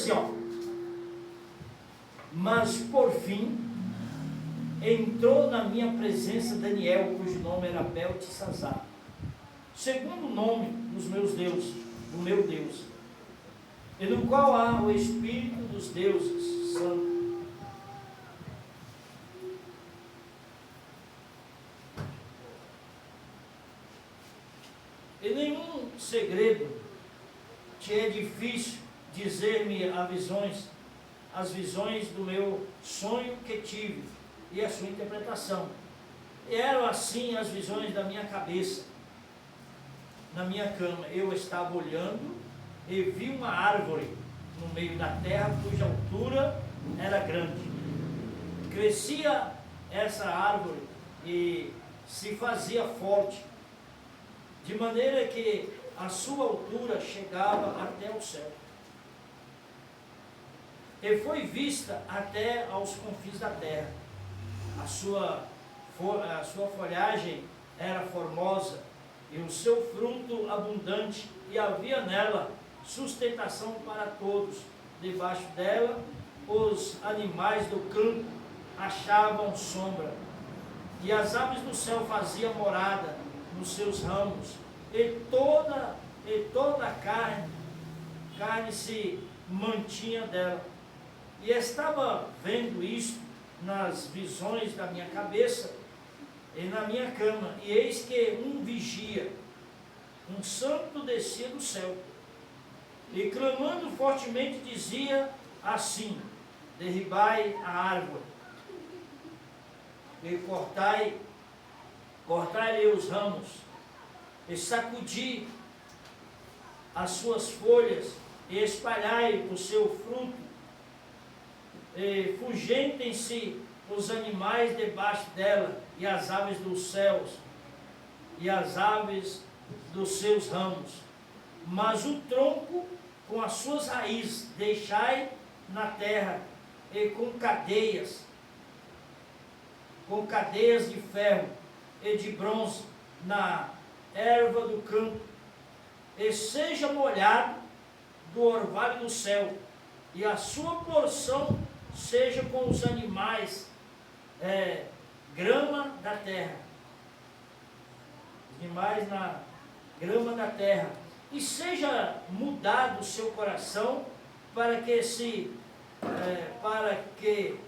assim, ó. Mas por fim entrou na minha presença Daniel, cujo nome era Beltesazar, segundo o nome dos meus deuses, do meu Deus, e no qual há o Espírito dos deuses santos. E nenhum segredo te é difícil dizer-me as visões do meu sonho que tive e a sua interpretação. E eram assim as visões da minha cabeça. Na minha cama eu estava olhando e vi uma árvore no meio da terra, cuja altura era grande. Crescia essa árvore e se fazia forte, de maneira que a sua altura chegava até o céu. E foi vista até aos confins da terra. A sua folhagem era formosa e o seu fruto abundante, e havia nela sustentação para todos. Debaixo dela os animais do campo achavam sombra, e as aves do céu faziam morada nos seus ramos, e toda a carne se mantinha dela. E estava vendo isto nas visões da minha cabeça e na minha cama, e eis que um vigia, um santo, descia do céu, e clamando fortemente dizia assim: derribai a árvore, e cortai-lhe os ramos, e sacudi as suas folhas, e espalhai o seu fruto, e fugentem-se os animais debaixo dela, e as aves dos céus, e as aves dos seus ramos. Mas o tronco com as suas raízes deixai na terra, e com cadeias de ferro e de bronze na erva do campo, e seja molhado do orvalho do céu, e a sua porção seja com os animais, grama da terra, animais na grama da terra, e seja mudado o seu coração, para que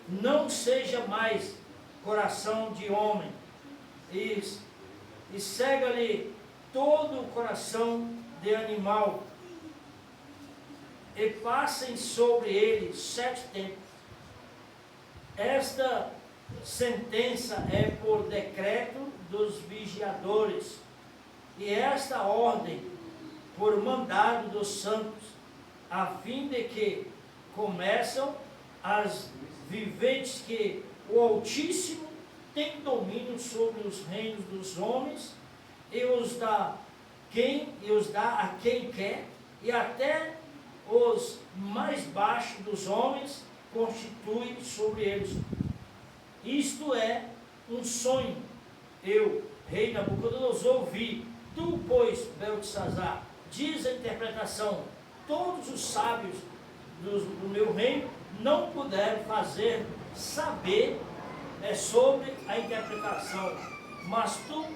não seja mais coração de homem, e cega-lhe todo o coração de animal, e passem sobre ele 7 tempos. Esta sentença é por decreto dos vigiadores, e esta ordem por mandado dos santos, a fim de que começam as viventes que o Altíssimo tem domínio sobre os reinos dos homens, e os dá a quem quer, e até os mais baixos dos homens constitui sobre eles. Isto é um sonho. Eu, rei Nabucodonosor, vi. Tu, pois, Beltesazar, diz a interpretação. Todos os sábios do meu reino não puderam fazer saber sobre a interpretação, mas tu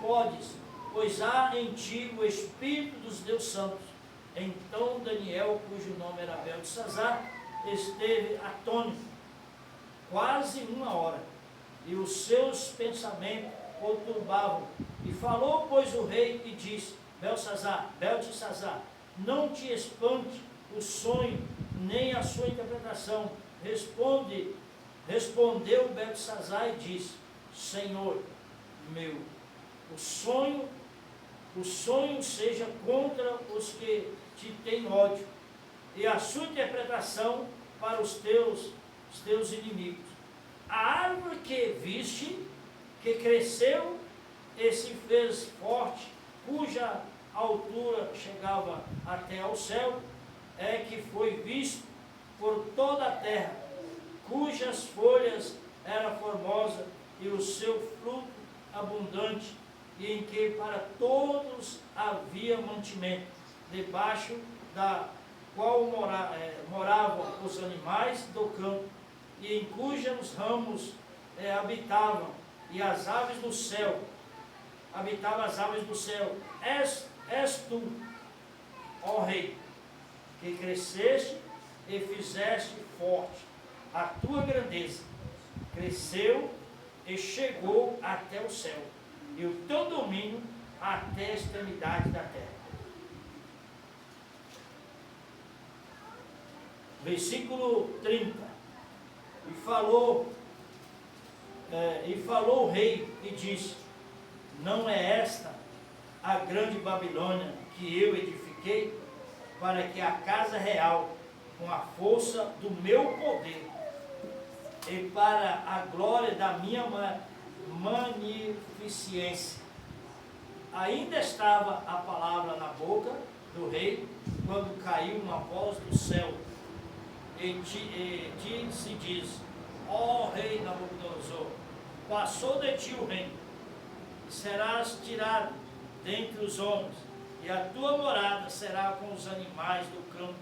podes, pois há em ti o Espírito dos Deus Santos. Então Daniel, cujo nome era Beltesazar, esteve atônito quase 1 hora, e os seus pensamentos o turbavam. E falou, pois, o rei e disse: Beltesazar, não te espante o sonho, nem a sua interpretação. Respondeu Beltesazar e disse: Senhor meu, o sonho seja contra os que te têm ódio, e a sua interpretação para os teus inimigos. A árvore que viste, que cresceu e se fez forte, cuja altura chegava até ao céu, é que foi visto por toda a terra, cujas folhas eram formosas e o seu fruto abundante, e em que para todos havia mantimento, debaixo da qual moravam os animais do campo, e em cujos ramos habitavam, e as aves do céu, habitavam as aves do céu. És tu, ó Rei, que cresceste e fizeste forte. A tua grandeza cresceu e chegou até o céu, e o teu domínio até a extremidade da terra. Versículo 30. E falou o rei e disse: não é esta a grande Babilônia que eu edifiquei, para que a casa real, com a força do meu poder e para a glória da minha magnificência. Ainda estava a palavra na boca do rei, quando caiu uma voz do céu, e se diz: ó rei Nabucodonosor, passou de ti o reino, e serás tirado dentre os homens, e a tua morada será com os animais do campo.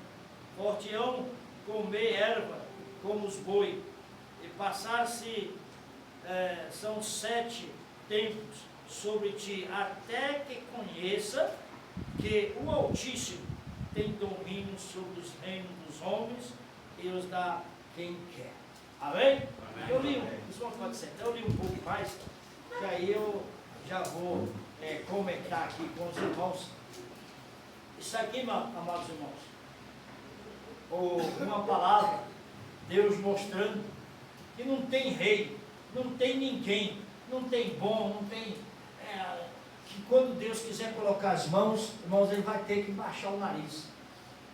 Forteão comer erva como os boi, e passar-se são 7 tempos sobre ti, até que conheça que o Altíssimo tem domínio sobre os reinos dos homens e os dá quem quer. Amém? Amém. Eu li um pouco mais, que aí eu já vou comentar aqui com os irmãos. Isso aqui, amados irmãos, uma palavra, Deus mostrando que não tem rei, não tem ninguém, não tem bom, não tem... que quando Deus quiser colocar as mãos, irmãos, Ele vai ter que baixar o nariz.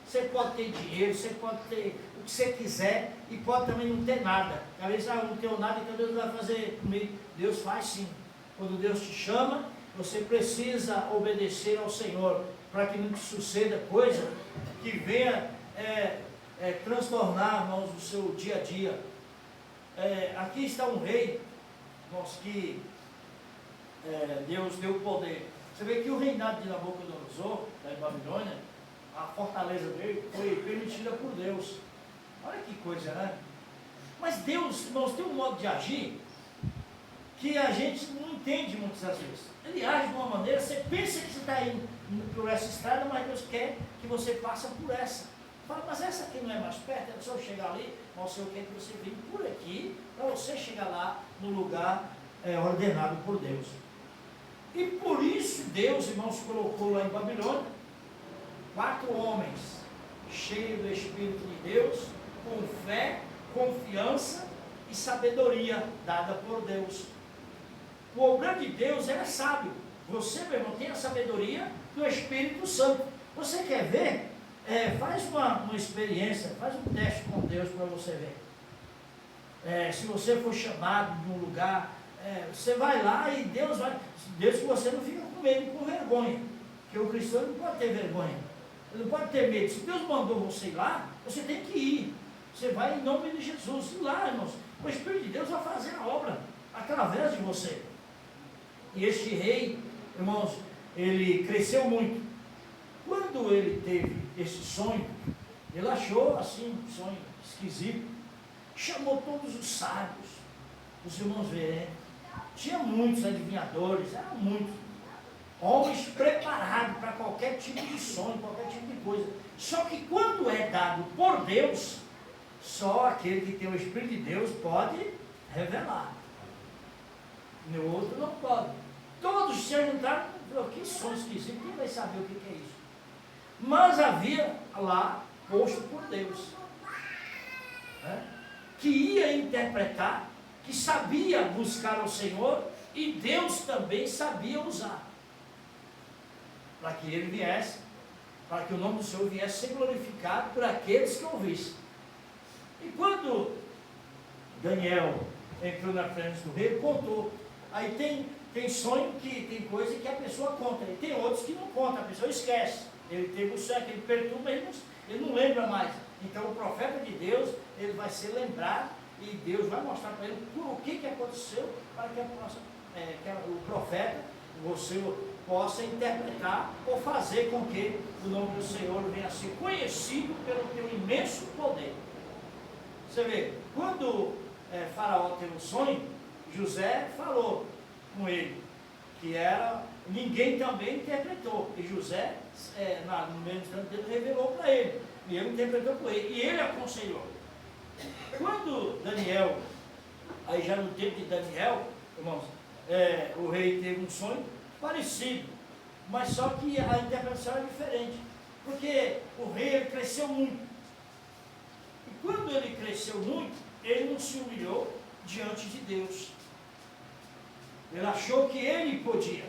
Você pode ter dinheiro, você pode ter o que você quiser, e pode também não ter nada. Às vezes, eu não tenho nada, então Deus vai fazer comigo. Deus faz sim. Quando Deus te chama, você precisa obedecer ao Senhor, para que não te suceda coisa que venha transtornar, irmãos, o seu dia a dia. Aqui está um rei, irmãos, que Deus deu poder. Você vê que o reinado de Nabucodonosor, da Babilônia, a fortaleza dele foi permitida por Deus. Olha que coisa, né? Mas Deus, irmãos, tem um modo de agir que a gente não entende muitas das vezes. Ele age de uma maneira, você pensa que você está indo por essa estrada, mas Deus quer que você passe por essa. Fala, mas essa aqui não é mais perto, é só eu chegar ali, mas o Senhor quer que você venha por aqui, para você chegar lá no lugar ordenado por Deus. E por isso Deus, irmãos, colocou lá em Babilônia 4 homens cheios do Espírito de Deus, com fé, confiança e sabedoria dada por Deus. O problema de Deus é sábio. Você, meu irmão, tem a sabedoria do Espírito Santo. Você quer ver? Faz uma experiência, faz um teste com Deus para você ver. Se você for chamado de um lugar, você vai lá e Deus que você não fica com medo e com vergonha. Porque o cristão não pode ter vergonha. Ele não pode ter medo. Se Deus mandou você ir lá, você tem que ir. Você vai em nome de Jesus. E lá, irmãos, o Espírito de Deus vai fazer a obra através de você. E este rei, irmãos, ele cresceu muito. Quando ele teve esse sonho, ele achou assim um sonho esquisito. Chamou todos os sábios, os irmãos verem. Tinha muitos adivinhadores, eram muitos. Homens preparados para qualquer tipo de sonho, qualquer tipo de coisa. Só que quando é dado por Deus, só aquele que tem o Espírito de Deus pode revelar. O outro não pode. Todos se juntaram e falaram, que sonho esquisito, quem vai saber o que é isso? Mas havia lá posto por Deus, que ia interpretar, que sabia buscar ao Senhor, e Deus também sabia usar, para que ele viesse, para que o nome do Senhor viesse ser glorificado por aqueles que ouvissem. E quando Daniel entrou na frente do rei, contou. Aí tem sonho que tem coisa que a pessoa conta, e tem outros que não conta, a pessoa esquece. Ele teve o sonho que ele perturba, ele não lembra mais. Então o profeta de Deus, ele vai ser lembrado, e Deus vai mostrar para ele o que aconteceu, para que o profeta, você, possa interpretar ou fazer com que o nome do Senhor venha a ser conhecido pelo teu imenso poder. Você vê, quando Faraó teve um sonho, José falou com ele, que era, ninguém também interpretou, e José, no mesmo instante dele, revelou para ele, e ele interpretou com ele, e ele aconselhou. Quando Daniel, aí já no tempo de Daniel, irmãos, o rei teve um sonho parecido, mas só que a interpretação era diferente, porque o rei ele cresceu muito, e quando ele cresceu muito, ele não se humilhou diante de Deus, ele achou que ele podia,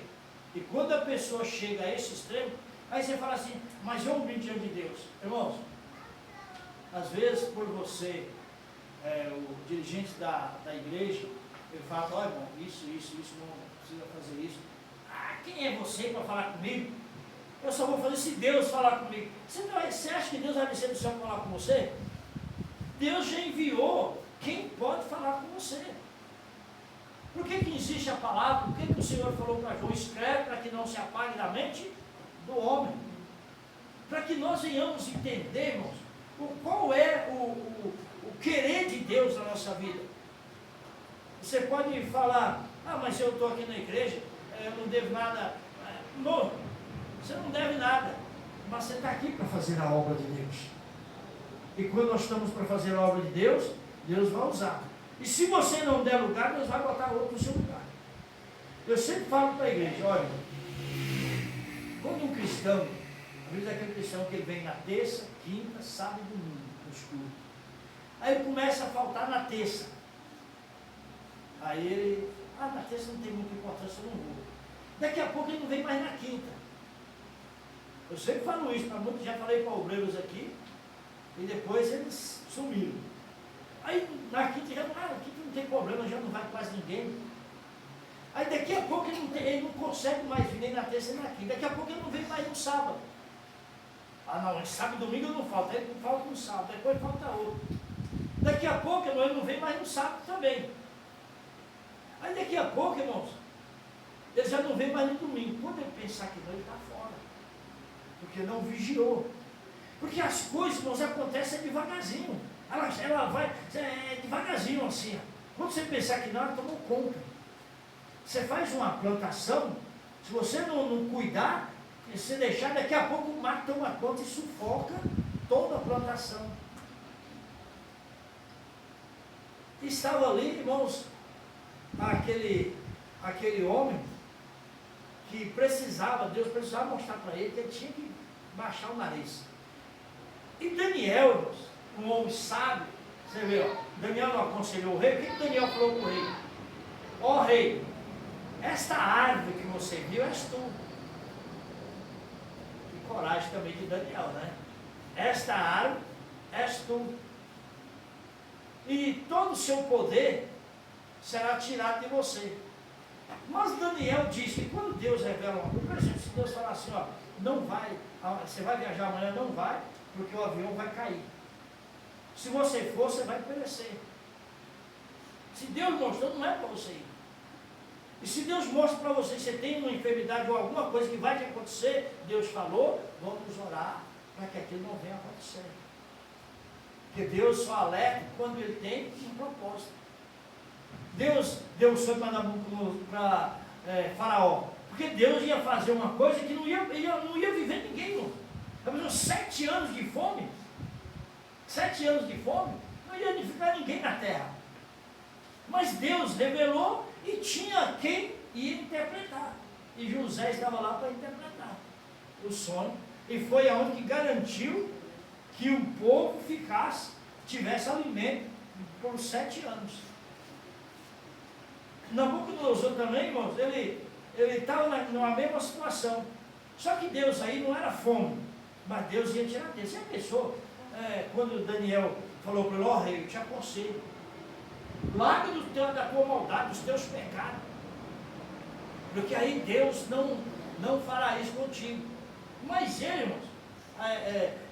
e quando a pessoa chega a esse extremo, aí você fala assim, mas eu humilho diante de Deus. Irmãos, às vezes por você, o dirigente da igreja, ele fala, olha irmão, isso, não precisa fazer isso. Ah, quem é você para falar comigo? Eu só vou fazer se Deus falar comigo. Você acha que Deus vai descer do céu para falar com você? Deus já enviou quem pode falar com você. Por que existe a palavra? Por que o Senhor falou para João, escreve para que não se apague da mente do homem? Para que nós venhamos entender, irmãos, qual é o querer de Deus na nossa vida. Você pode falar, mas eu estou aqui na igreja, eu não devo nada. Não, você não deve nada, mas você está aqui para fazer a obra de Deus. E quando nós estamos para fazer a obra de Deus, Deus vai usar. E se você não der lugar, Deus vai botar outro no seu lugar. Eu sempre falo para a igreja, olha, quando um cristão, às vezes é aquele cristão que ele vem na terça, quinta, sábado e domingo, no escuro. Aí ele começa a faltar na terça. Aí ele, na terça não tem muita importância, eu não vou. Daqui a pouco ele não vem mais na quinta. Eu sempre falo isso para muitos, já falei para obreiros aqui, e depois eles sumiram. Aí na quinta já não tem problema, já não vai quase ninguém. Aí daqui a pouco ele não consegue mais vir nem na terça nem na quinta. Daqui a pouco ele não vem mais no sábado. Não, sábado e domingo eu não falta. Ele não falta no sábado, depois falta outro. Daqui a pouco ele não vem mais no sábado também. Aí daqui a pouco, irmãos, ele já não vem mais no domingo. Quando ele pensar que não, ele está fora. Porque não vigiou. Porque as coisas, irmãos, acontecem devagarzinho. Ela vai devagarzinho assim. Quando você pensar que não, ela tomou conta. Você faz uma plantação, se você não cuidar, se deixar, daqui a pouco o mar toma conta e sufoca toda a plantação. Estava ali, irmãos, aquele homem que Deus precisava mostrar para ele que ele tinha que baixar o nariz. E Daniel, irmãos, um homem sábio, você vê, Daniel não aconselhou o rei, o que Daniel falou para o rei? Ó rei, esta árvore que você viu és tu. Que coragem também de Daniel, né? Esta árvore és tu. E todo o seu poder será tirado de você. Mas Daniel disse que quando Deus revela uma coisa, por exemplo, se Deus falar assim, não vai, você vai viajar amanhã, não vai, porque o avião vai cair. Se você for, você vai perecer. Se Deus mostrou, não é para você ir. E se Deus mostra para você que você tem uma enfermidade ou alguma coisa que vai te acontecer, Deus falou, vamos orar para que aquilo não venha acontecer. Porque Deus só alerta quando Ele tem um propósito. Deus deu o sonho para Faraó, porque Deus ia fazer uma coisa que não ia viver ninguém, não. Estamos 7 anos de fome. 7 anos de fome, não ia ficar ninguém na terra. Mas Deus revelou e tinha quem ia interpretar. E José estava lá para interpretar o sonho. E foi aonde que garantiu que o povo tivesse alimento por 7 anos. Nabucodonosor também, irmãos, ele estava na mesma situação. Só que Deus aí não era fome, mas Deus ia tirar dele. Você pensou, quando Daniel falou para ele, rei, eu te aconselho, larga da tua maldade, dos teus pecados, porque aí Deus não fará isso contigo. Mas ele, irmãos,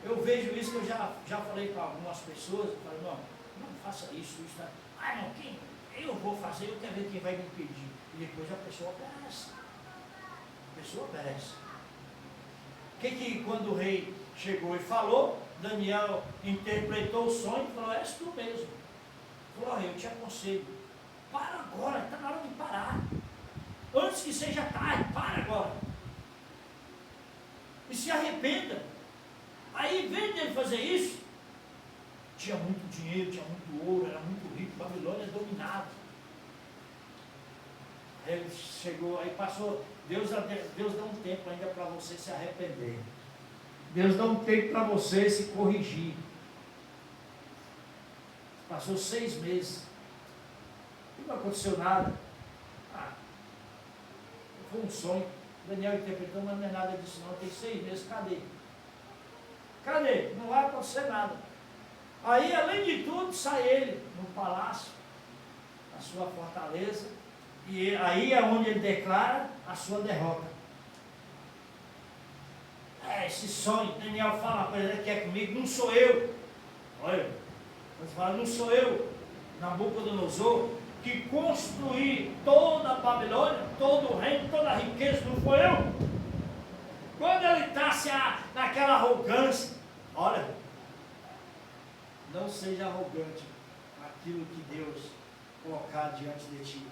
eu vejo isso que eu já falei para algumas pessoas, eu falei, não faça isso, não, eu vou fazer, eu quero ver quem vai me impedir. E depois a pessoa obedece. a pessoa perece. Que quando o rei chegou e falou, Daniel interpretou o sonho e falou: és tu mesmo. Falou: eu te aconselho, para agora, está na hora de parar. Antes que seja tarde, para agora. E se arrependa. Aí, em vez de ele fazer isso, tinha muito dinheiro, tinha muito ouro, era muito rico, Babilônia dominava. Ele chegou, aí passou, Deus dá um tempo ainda para você se arrepender. Deus dá um tempo para você se corrigir. Passou 6 meses. E não aconteceu nada. Foi um sonho. Daniel interpretou, mas não é nada disso não. Tem 6 meses, cadê? Cadê? Não vai acontecer nada. Aí, além de tudo, sai ele no palácio, na sua fortaleza, e aí é onde ele declara a sua derrota. Esse sonho, Daniel fala uma coisa que é comigo, não sou eu. Olha, ele fala, não sou eu, Nabucodonosor, que construí toda a Babilônia, todo o reino, toda a riqueza, não foi eu? Quando ele está naquela arrogância, olha, não seja arrogante naquilo que Deus colocar diante de ti.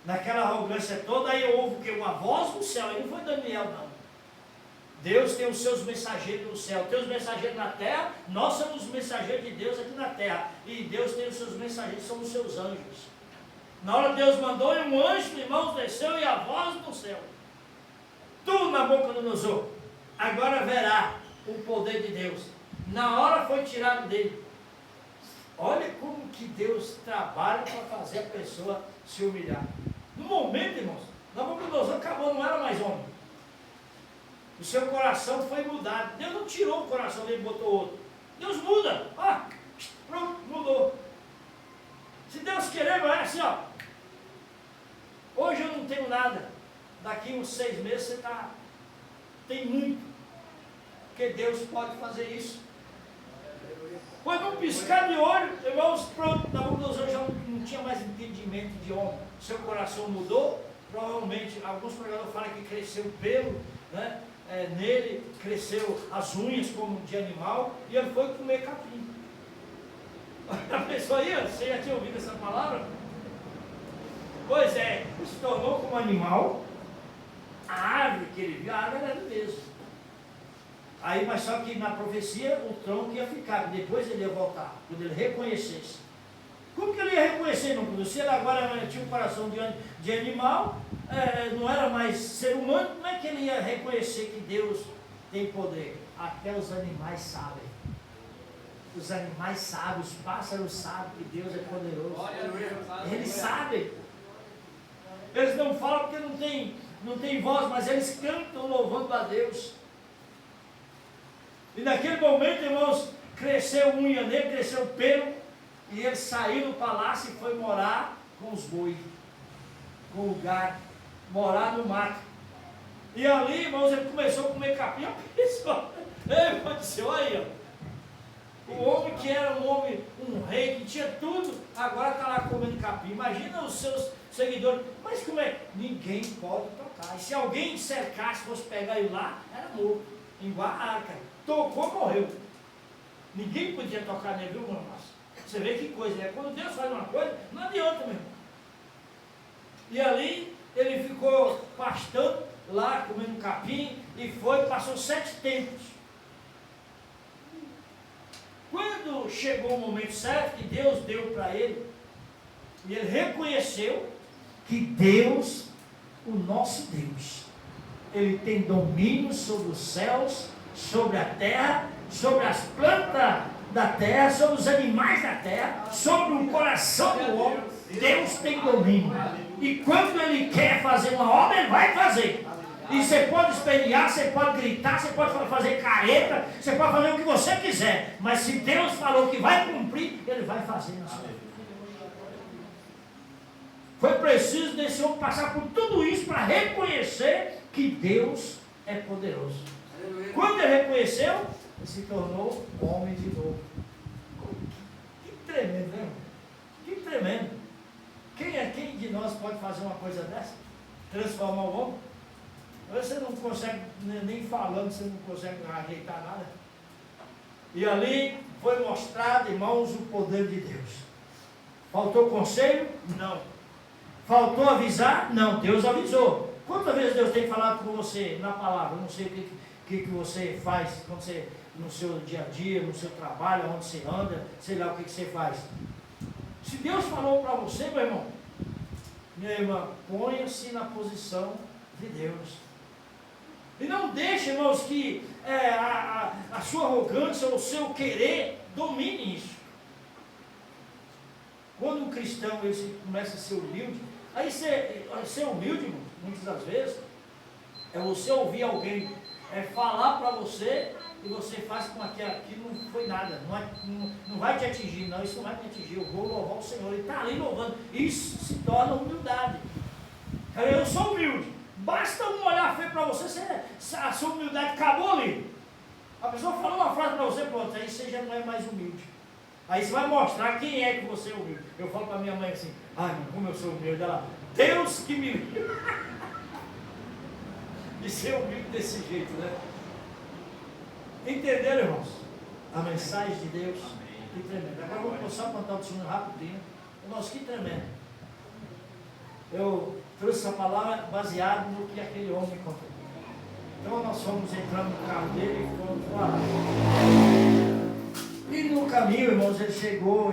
Naquela arrogância toda, aí houve o que? Uma voz do céu, e não foi Daniel não. Deus tem os seus mensageiros no céu, tem os mensageiros na terra, nós somos os mensageiros de Deus aqui na terra, e Deus tem os seus mensageiros, são os seus anjos. Na hora Deus mandou, e um anjo, irmãos, desceu, e a voz do céu: tu, Nabucodonosor, agora verá o poder de Deus. Na hora foi tirado dele. Olha como que Deus trabalha para fazer a pessoa se humilhar. No momento, irmãos, Nabucodonosor acabou, não era mais homem. O seu coração foi mudado. Deus não tirou o coração dele e botou outro. Deus muda. Pronto, mudou. Se Deus querer, vai assim, ó. Hoje eu não tenho nada. Daqui uns 6 meses você tem muito. Porque Deus pode fazer isso. Pois num piscar de olho, irmãos, pronto, Nabucodonosor já não tinha mais entendimento de homem. Seu coração mudou. Provavelmente, alguns pregadores falam que cresceu o pelo, né? Nele cresceu as unhas como de animal, e ele foi comer capim. A pessoa aí, você já tinha ouvido essa palavra? Pois é, ele se tornou como animal. A árvore que ele viu, a árvore era ele mesmo. Aí, mas só que na profecia o tronco ia ficar, depois ele ia voltar, quando ele reconhecesse. Como que ele ia reconhecer? Não? Se ele agora tinha um coração de animal, não era mais ser humano, como é que ele ia reconhecer que Deus tem poder? Até os animais sabem. Os animais sabem, os pássaros sabem que Deus é poderoso. Eles sabem. Eles não falam porque não tem voz, mas eles cantam louvando a Deus. E naquele momento, irmãos, cresceu unha nele, cresceu pelo, e ele saiu do palácio e foi morar com os bois, com o gado, morar no mato. E ali, irmãos, ele começou a comer capim. A pessoa, ele disse: olha, o homem que era um rei, que tinha tudo, agora está lá comendo capim. Imagina os seus seguidores, mas como é? Ninguém pode tocar. E se alguém cercasse, fosse pegar ele lá, era morto, igual a arca. Tocou, morreu. Ninguém podia tocar nele, viu, irmão? Você vê que coisa, né? Quando Deus faz uma coisa, não adianta, meu irmão. E ali, ele ficou pastando lá, comendo capim, e passou 7 tempos. Quando chegou o momento certo, que Deus deu para ele, e ele reconheceu que Deus, o nosso Deus, ele tem domínio sobre os céus, sobre a terra, sobre as plantas da terra, sobre os animais da terra, sobre o coração do homem. Deus tem domínio. E quando ele quer fazer uma obra, ele vai fazer. E você pode espernear, você pode gritar, você pode fazer careta, você pode fazer o que você quiser. Mas se Deus falou que vai cumprir, ele vai fazer na sua vida. Foi preciso desse homem passar por tudo isso para reconhecer que Deus é poderoso. Quando ele reconheceu, ele se tornou homem de novo. Que tremendo, né? Que tremendo. Quem de nós pode fazer uma coisa dessa? Transformar o homem? Você não consegue, nem falando, você não consegue ajeitar nada. E ali foi mostrado, irmãos, o poder de Deus. Faltou conselho? Não. Faltou avisar? Não, Deus avisou. Quantas vezes Deus tem falado com você na palavra? Eu não sei o que você faz quando você, no seu dia a dia, no seu trabalho, onde você anda, sei lá o que você faz. Se Deus falou para você, meu irmão, minha irmã, ponha-se na posição de Deus. E não deixe, irmãos, que a sua arrogância ou o seu querer domine isso. Quando um cristão ele começa a ser humilde, aí ser humilde, irmão, muitas das vezes, é você ouvir alguém falar para você e você faz com que aquilo não foi nada, não vai te atingir, não, isso não vai me atingir, eu vou louvar o Senhor, ele está ali louvando, isso se torna humildade. Eu sou humilde, basta um olhar feio para você, a sua humildade acabou ali. A pessoa falou uma frase para você, pronto, aí você já não é mais humilde. Aí você vai mostrar quem é que você é humilde. Eu falo para minha mãe assim, ai, como eu sou humilde, ela, Deus que me livre. E ser humilde desse jeito, né? Entenderam, irmãos? A mensagem de Deus, que tremendo. Agora vamos só contar o testemunho rapidinho. Irmãos, que tremendo. Eu trouxe essa palavra baseado no que aquele homem me contou. Então nós fomos entrando no carro dele e fomos lá. E no caminho, irmãos, ele chegou